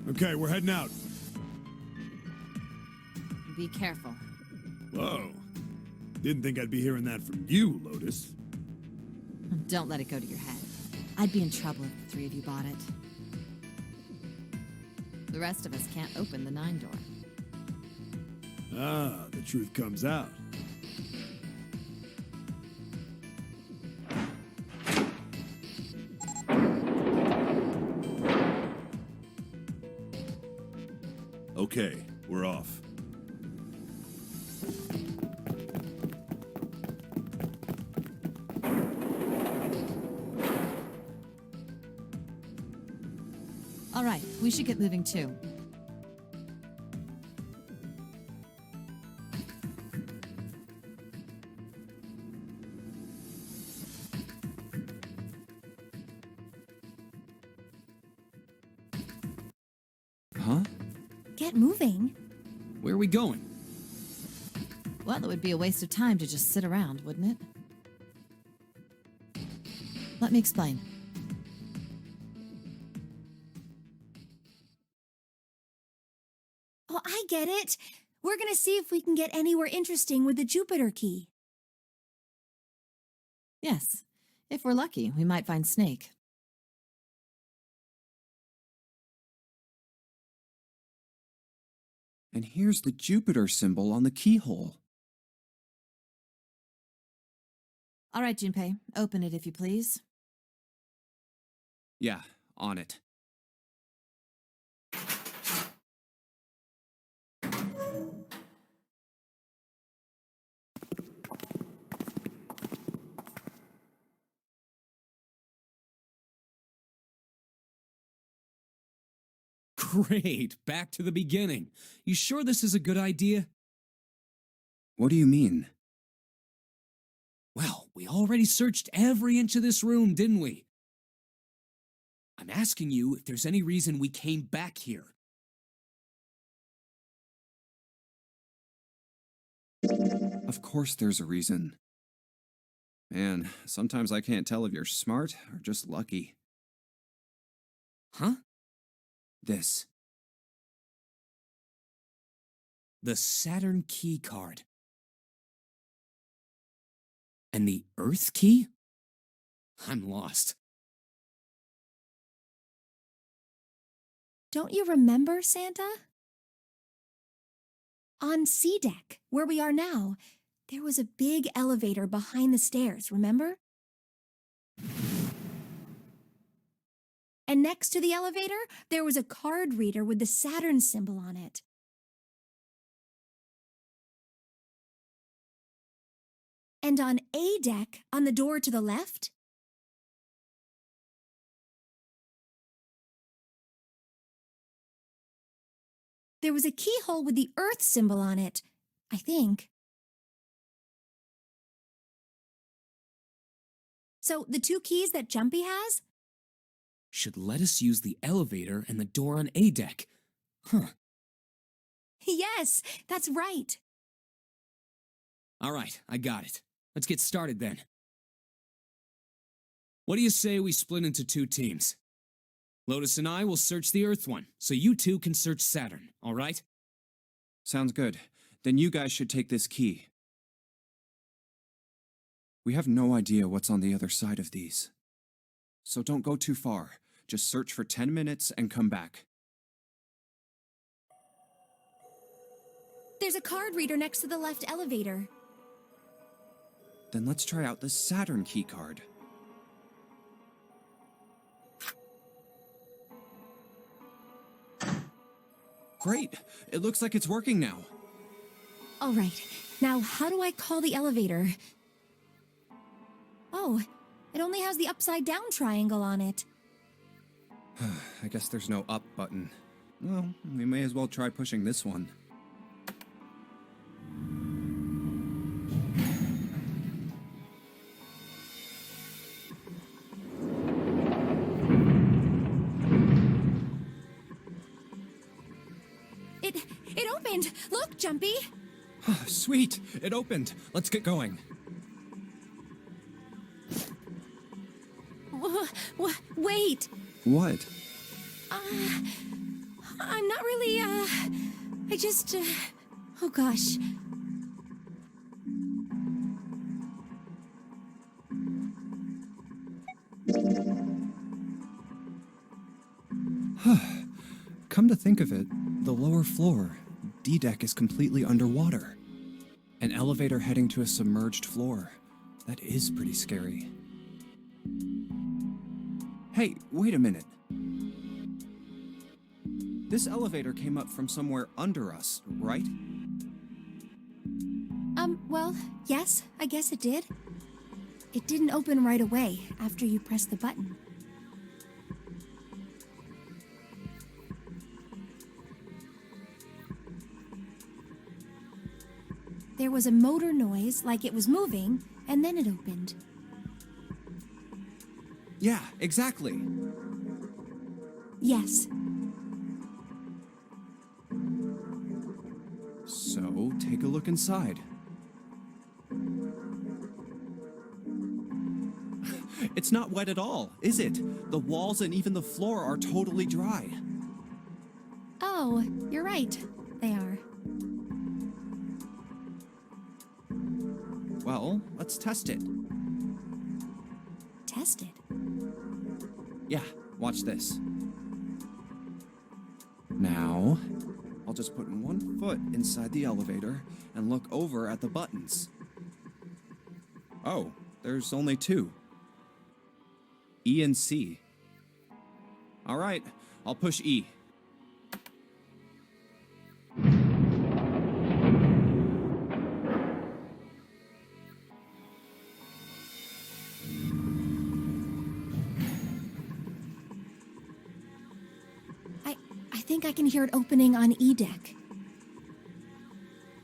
Okay, we're heading out. Be careful. Whoa. Didn't think I'd be hearing that from you, Lotus. Don't let it go to your head. I'd be in trouble if the three of you bought it. The rest of us can't open the 9 door. Ah, the truth comes out. Okay, we're off. All right, we should get moving too. Huh? Get moving. Where are we going? Well, it would be a waste of time to just sit around, wouldn't it? Let me explain. Oh, I get it. We're gonna see if we can get anywhere interesting with the Jupiter key. Yes. If we're lucky, we might find Snake. And here's the Jupiter symbol on the keyhole. All right, Junpei, open it if you please. Yeah, on it. Great, back to the beginning. You sure this is a good idea? What do you mean? Well, we already searched every inch of this room, didn't we? I'm asking you if there's any reason we came back here. Of course there's a reason. Man, sometimes I can't tell if you're smart or just lucky. Huh? This. The Saturn key card. And the Earth key? I'm lost. Don't you remember, Santa? On C deck, where we are now, there was a big elevator behind the stairs, remember? And next to the elevator, there was a card reader with the Saturn symbol on it. And on A deck, on the door to the left, there was a keyhole with the Earth symbol on it, I think. So the 2 keys that Jumpy has? Should let us use the elevator and the door on A deck. Huh. Yes, that's right. All right, I got it. Let's get started then. What do you say we split into 2 teams? Lotus and I will search the Earth one, so you 2 can search Saturn, all right? Sounds good. Then you guys should take this key. We have no idea what's on the other side of these. So don't go too far. Just search for 10 minutes and come back. There's a card reader next to the left elevator. Then let's try out the Saturn key card. Great! It looks like it's working now. All right, now how do I call the elevator? Oh, it only has the upside down triangle on it. I guess there's no up button. Well, we may as well try pushing this one. It opened! Look, Jumpy! Sweet! It opened! Let's get going. Wait! What? I'm not really, I just, oh gosh. Come to think of it, the lower floor, D deck, is completely underwater. An elevator heading to a submerged floor. That is pretty scary. Hey, wait a minute. This elevator came up from somewhere under us, right? Well, yes, I guess it did. It didn't open right away after you pressed the button. There was a motor noise like it was moving, and then it opened. Yeah, exactly. Yes. So, take a look inside. It's not wet at all, is it? The walls and even the floor are totally dry. Oh, you're right. They are. Well, let's test it. Test it. Yeah, watch this. Now, I'll just put one foot inside the elevator and look over at the buttons. Oh, there's only two. E and C. All right, I'll push E. I think I can hear it opening on E deck.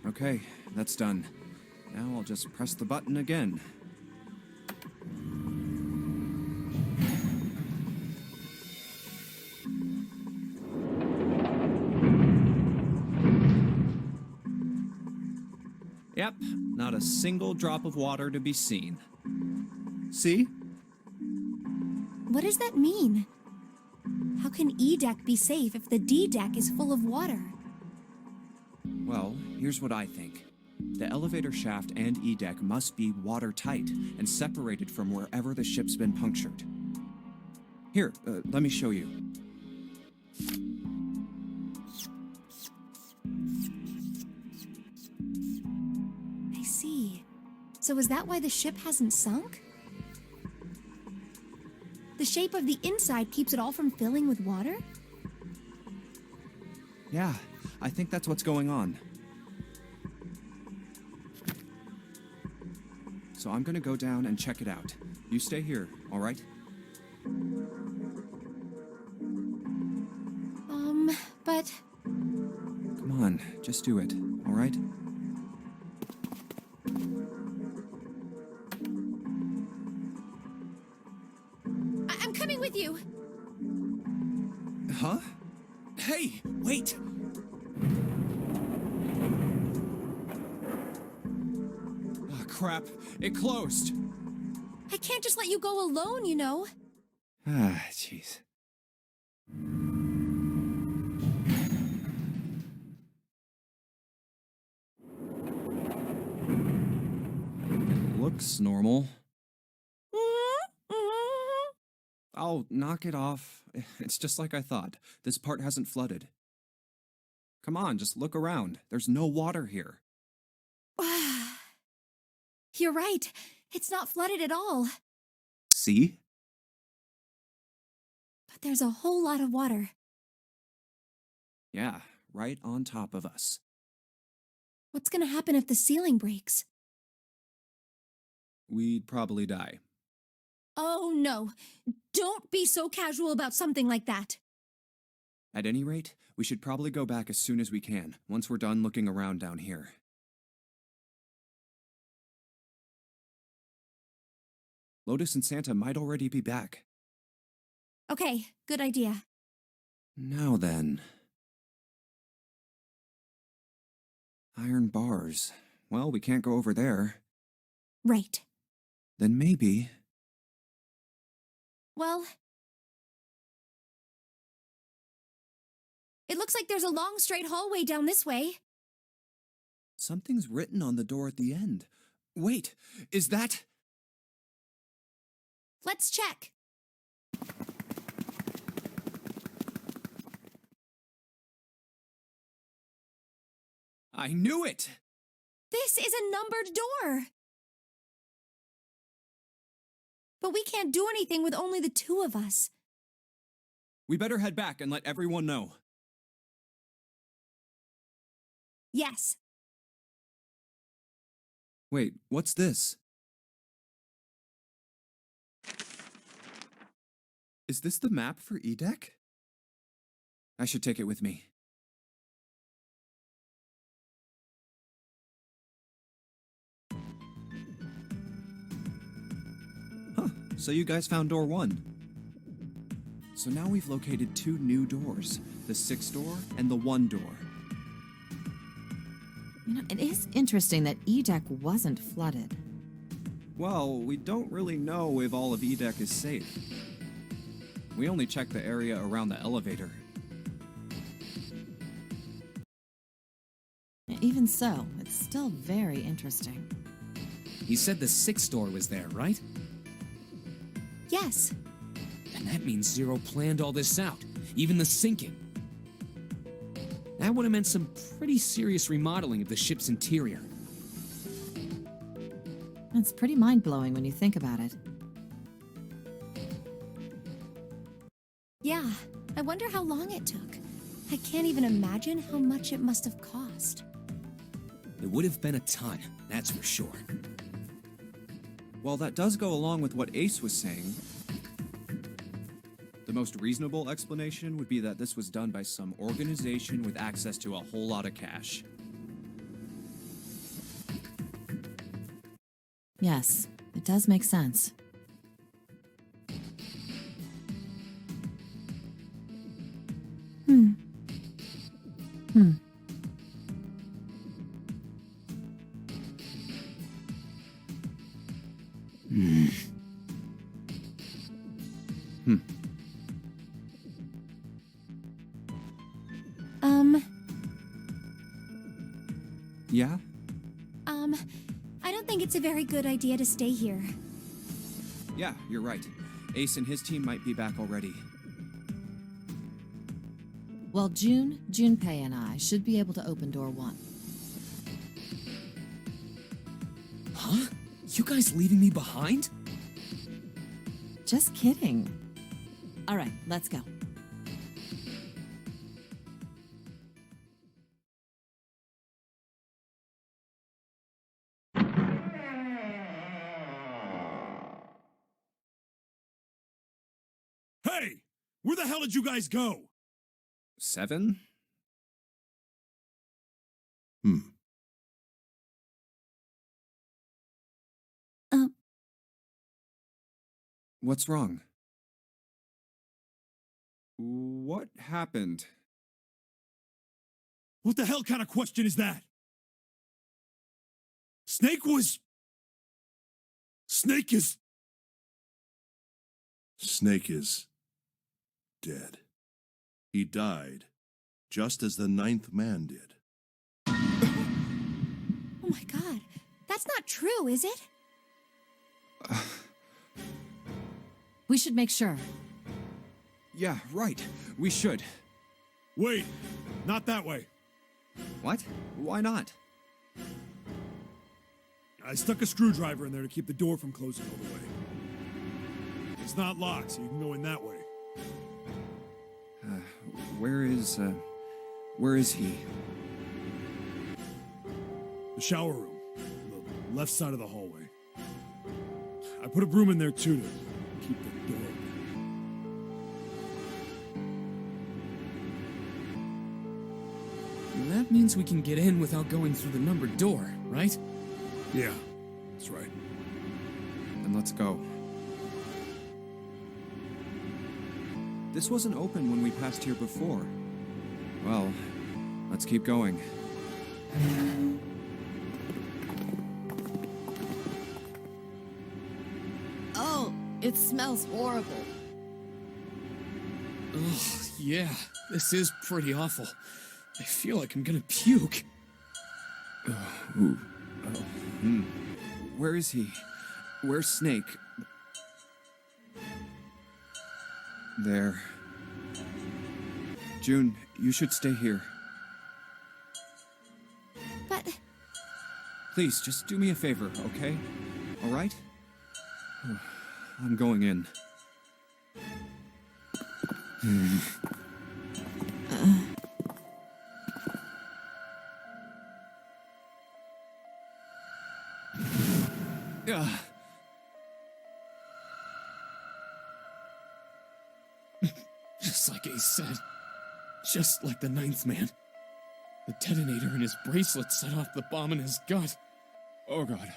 Okay, that's done. Now I'll just press the button again. Yep, not a single drop of water to be seen. See? What does that mean? How can E deck be safe if the D deck is full of water? Well, here's what I think. The elevator shaft and E deck must be watertight and separated from wherever the ship's been punctured. Here, let me show you. I see. So is that why the ship hasn't sunk? The shape of the inside keeps it all from filling with water? Yeah, I think that's what's going on. So I'm gonna go down and check it out. You stay here, all right? But Come on, just do it, all right? I'm coming with you. Huh? Hey, wait! Ah, crap. It closed. I can't just let you go alone, you know. Ah, jeez. Looks normal. Oh, knock it off. It's just like I thought. This part hasn't flooded. Come on, just look around. There's no water here. You're right. It's not flooded at all. See? But there's a whole lot of water. Yeah, right on top of us. What's gonna happen if the ceiling breaks? We'd probably die. Oh no. Don't be so casual about something like that. At any rate, we should probably go back as soon as we can, once we're done looking around down here. Lotus and Santa might already be back. Okay, good idea. Now then. Iron bars. Well, we can't go over there. Right. Then maybe... Well, It looks like there's a long straight hallway down this way. Something's written on the door at the end. Wait, is that... Let's check. I knew it! This is a numbered door. But we can't do anything with only the two of us. We better head back and let everyone know. Yes. Wait, what's this? Is this the map for Edek? I should take it with me. Huh, so you guys found door 1. So now we've located 2 new doors, the 6th door and the 1 door. You know, it is interesting that Edek wasn't flooded. Well, we don't really know if all of Edek is safe. We only checked the area around the elevator. Even so, it's still very interesting. He said the 6th door was there, right? Yes. And that means Zero planned all this out, even the sinking. That would have meant some pretty serious remodeling of the ship's interior. It's pretty mind-blowing when you think about it. Yeah, I wonder how long it took. I can't even imagine how much it must have cost. It would have been a ton, that's for sure. Well, that does go along with what Ace was saying. The most reasonable explanation would be that this was done by some organization with access to a whole lot of cash. Yes, it does make sense. Yeah? I don't think it's a very good idea to stay here. Yeah, you're right. Ace and his team might be back already. Well, Junpei and I should be able to open door 1. Huh? You guys leaving me behind? Just kidding. All right, let's go. Hey! Where the hell did you guys go? 7? What's wrong? What happened? What the hell kind of question is that? Snake is... Snake is dead. He died, just as the 9th man did. Oh my god, that's not true, is it? We should make sure. Yeah, right. We should. Wait, not that way. What? Why not? I stuck a screwdriver in there to keep the door from closing all the way. It's not locked, so you can go in that way. Where is he? The shower room, the left side of the hallway. I put a broom in there too to keep the door open. That means we can get in without going through the numbered door, right? Yeah, that's right. Then let's go. This wasn't open when we passed here before. Well, let's keep going. Oh, it smells horrible. Ugh, yeah, this is pretty awful. I feel like I'm gonna puke. Where is he? Where's Snake? There. June, you should stay here. But Please, just do me a favor, okay? All right? I'm going in. Just like Ace said. Just like the ninth man. The detonator in his bracelet set off the bomb in his gut. Oh god.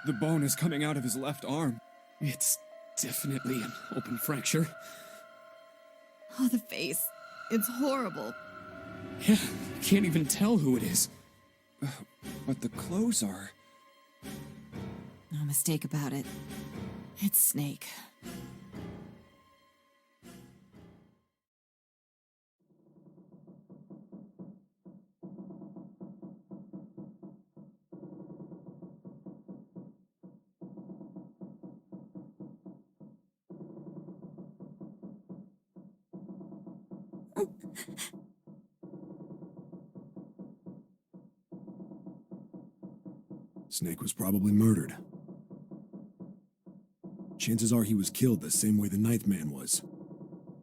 The bone is coming out of his left arm. It's definitely an open fracture. Oh, the face. It's horrible. Yeah, can't even tell who it is. But the clothes are... No mistake about it. It's Snake. Snake was probably murdered. Chances are he was killed the same way the ninth man was.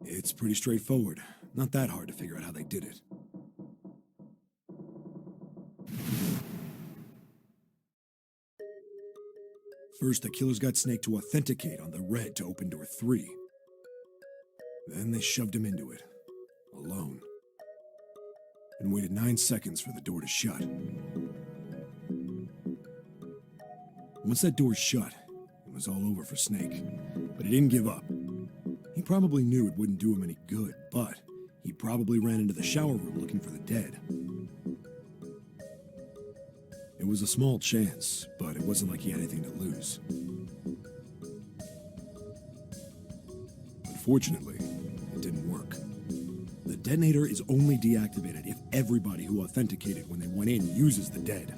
It's pretty straightforward. Not that hard to figure out how they did it. First, the killers got Snake to authenticate on the red to open door 3. Then they shoved him into it, alone, and waited 9 seconds for the door to shut. Once that door shut, it was all over for Snake, but he didn't give up. He probably knew it wouldn't do him any good, but he probably ran into the shower room looking for the dead. It was a small chance, but it wasn't like he had anything to lose. Unfortunately, it didn't work. The detonator is only deactivated if everybody who authenticated when they went in uses the dead.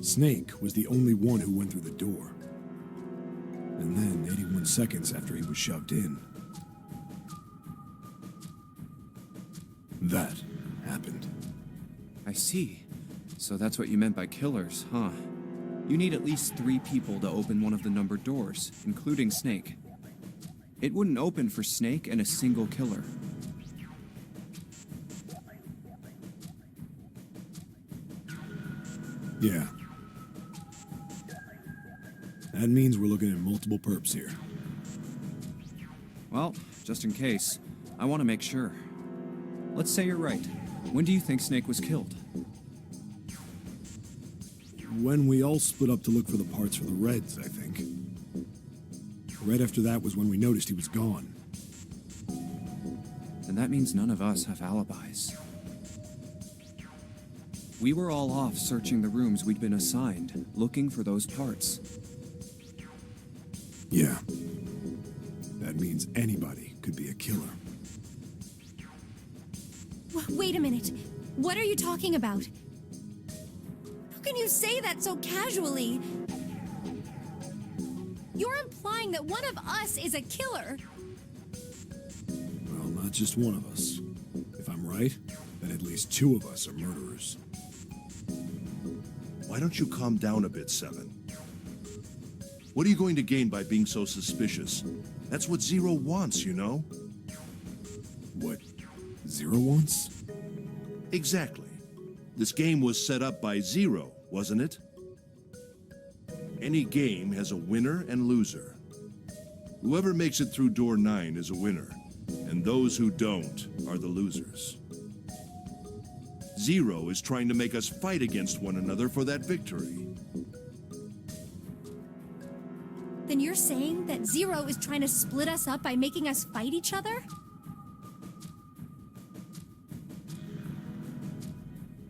Snake was the only one who went through the door. And then, 81 seconds after he was shoved in, that happened. I see. So that's what you meant by killers, huh? You need at least 3 people to open one of the numbered doors, including Snake. It wouldn't open for Snake and a single killer. Yeah. That means we're looking at multiple perps here. Well, just in case, I want to make sure. Let's say you're right. When do you think Snake was killed? When we all split up to look for the parts for the Reds, I think. Right after that was when we noticed he was gone. Then that means none of us have alibis. We were all off searching the rooms we'd been assigned, looking for those parts. Yeah. That means anybody could be a killer. wait a minute. What are you talking about? How can you say that so casually? You're implying that one of us is a killer. Well, not just one of us. If I'm right, then at least 2 of us are murderers. Why don't you calm down a bit, Seven? What are you going to gain by being so suspicious? That's what Zero wants, you know? What Zero wants? Exactly. This game was set up by Zero, wasn't it? Any game has a winner and loser. Whoever makes it through door 9 is a winner, and those who don't are the losers. Zero is trying to make us fight against one another for that victory. Then you're saying that Zero is trying to split us up by making us fight each other?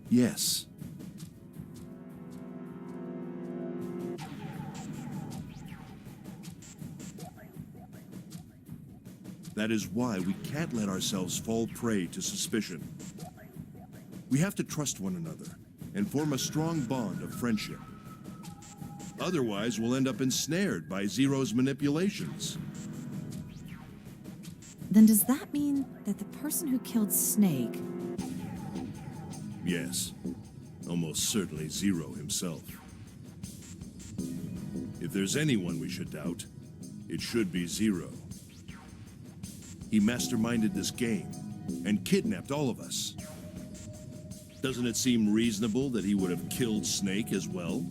Yes. That is why we can't let ourselves fall prey to suspicion. We have to trust one another and form a strong bond of friendship. Otherwise, we'll end up ensnared by Zero's manipulations. Then does that mean that the person who killed Snake... Yes, almost certainly Zero himself. If there's anyone we should doubt, it should be Zero. He masterminded this game and kidnapped all of us. Doesn't it seem reasonable that he would have killed Snake as well?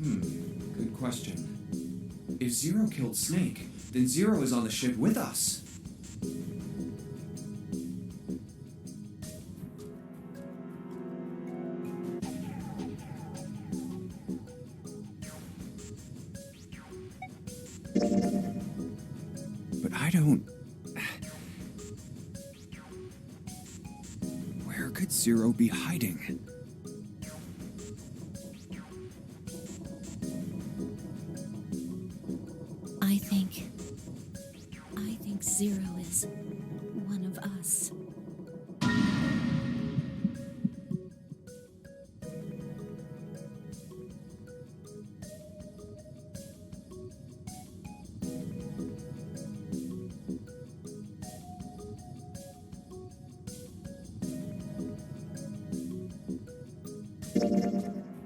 Good question. If Zero killed Snake, then Zero is on the ship with us. But I don't... Where could Zero be hiding? I think Zero is one of us.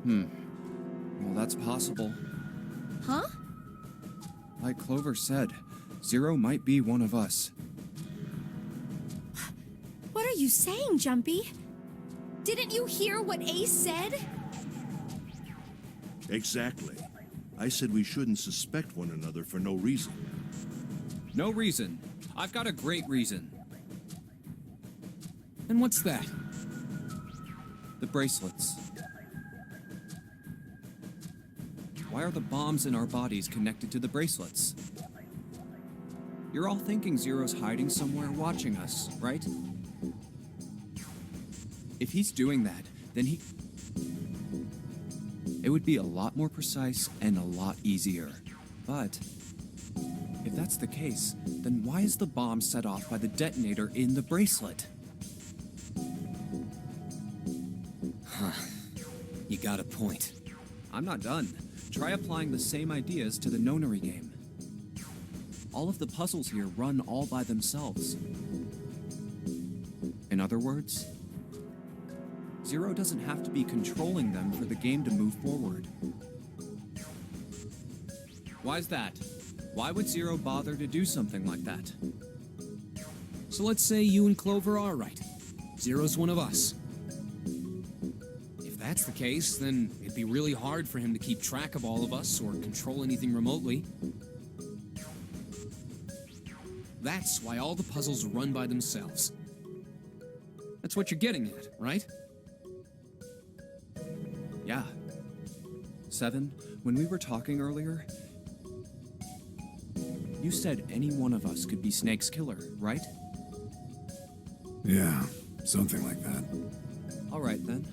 Well, that's possible. Huh? Like Clover said, Zero might be one of us. What are you saying, Jumpy? Didn't you hear what Ace said? Exactly. I said we shouldn't suspect one another for no reason. No reason. I've got a great reason. And what's that? The bracelets. Why are the bombs in our bodies connected to the bracelets? You're all thinking Zero's hiding somewhere watching us, right? If he's doing that, then it would be a lot more precise and a lot easier. But if that's the case, then why is the bomb set off by the detonator in the bracelet? You got a point. I'm not done. Try applying the same ideas to the nonary game. All of the puzzles here run all by themselves. In other words, Zero doesn't have to be controlling them for the game to move forward. Why's that? Why would Zero bother to do something like that? So let's say you and Clover are right. Zero's one of us. If that's the case, then it'd be really hard for him to keep track of all of us or control anything remotely. That's why all the puzzles run by themselves. That's what you're getting at, right? Yeah. 7, when we were talking earlier, you said any one of us could be Snake's killer, right? Yeah, something like that. All right, then.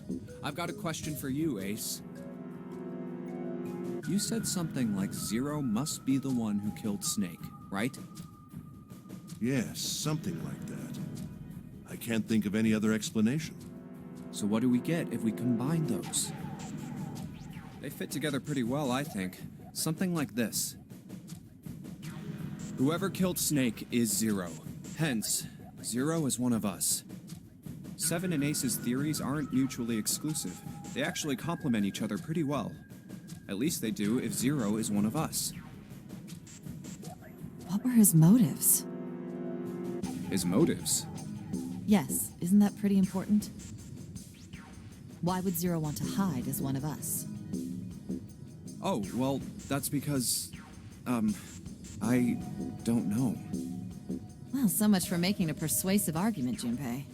I've got a question for you, Ace. You said something like Zero must be the one who killed Snake, right? Yes, something like that. I can't think of any other explanation. So what do we get if we combine those? They fit together pretty well, I think. Something like this. Whoever killed Snake is Zero. Hence, Zero is one of us. 7 and Ace's theories aren't mutually exclusive. They actually complement each other pretty well. At least they do if Zero is one of us. What were his motives? His motives? Yes, isn't that pretty important? Why would Zero want to hide as one of us? Oh, well, that's because... I don't know. Well, so much for making a persuasive argument, Junpei.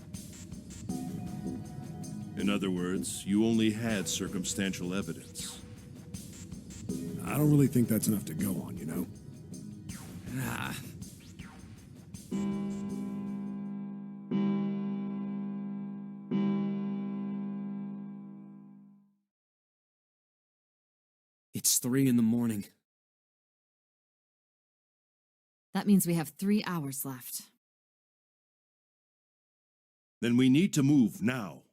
In other words, you only had circumstantial evidence. I don't really think that's enough to go on, you know? Ah. It's 3 in the morning. That means we have 3 hours left. Then we need to move now.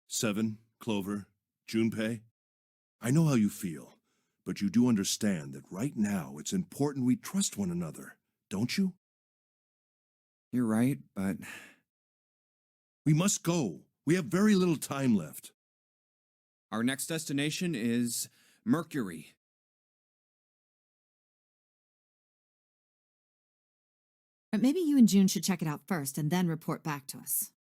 7, Clover, Junpei, I know how you feel, but you do understand that right now it's important we trust one another, don't you? You're right, but We must go. We have very little time left. our next destination is Mercury. But maybe you and June should check it out first and then report back to us.